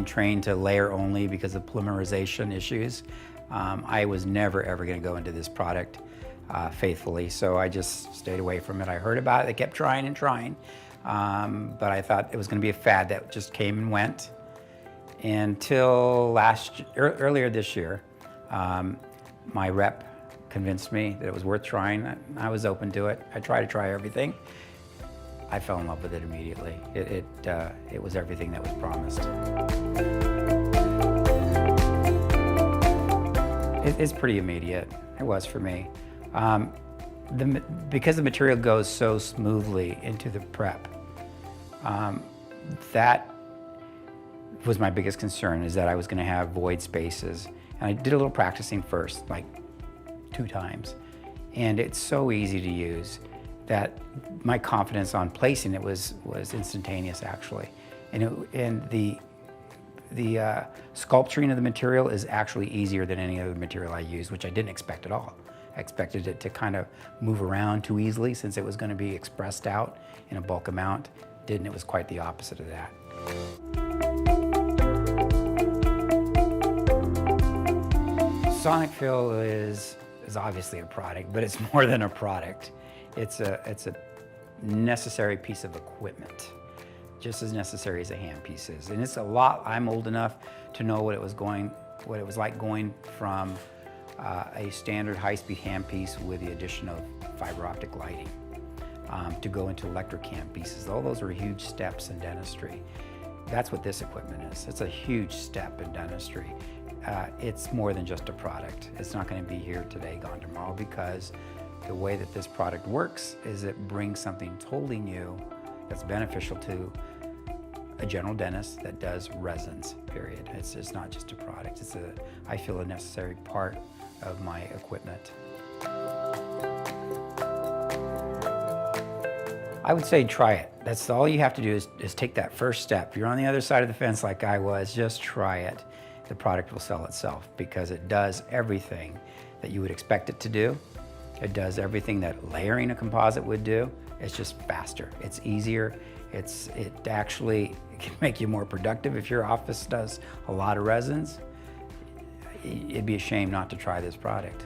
trained to layer only because of polymerization issues. I was never ever going to go into this product faithfully, so I just stayed away from it. I heard about it, I kept trying and trying, but I thought it was going to be a fad that just came and went until earlier this year. My rep convinced me that it was worth trying. I was open to it. I tried to try everything. I fell in love with it immediately. It was everything that was promised. It's pretty immediate. It was for me. Because the material goes so smoothly into the prep, that was my biggest concern, is that I was going to have void spaces. And I did a little practicing first, like 2 times. And it's so easy to use that my confidence on placing it was instantaneous, actually. And the sculpturing of the material is actually easier than any other material I used, which I didn't expect at all. I expected it to kind of move around too easily since it was going to be expressed out in a bulk amount. It was quite the opposite of that. SonicFill is obviously a product, but it's more than a product. It's a necessary piece of equipment, just as necessary as a handpiece is. And it's a lot. I'm old enough to know what it was like going from a standard high-speed handpiece with the addition of fiber optic lighting to go into electric handpieces. All those are huge steps in dentistry. That's what this equipment is. It's a huge step in dentistry. It's more than just a product. It's not going to be here today, gone tomorrow, because the way that this product works is it brings something totally new that's beneficial to a general dentist that does resins, period. It's not just a product. I feel, a necessary part of my equipment. I would say try it. That's all you have to do is take that first step. You're on the other side of the fence like I was, just try it. The product will sell itself because it does everything that you would expect it to do. It does everything that layering a composite would do. It's just faster, it's easier. It actually can make you more productive if your office does a lot of resins. It'd be a shame not to try this product.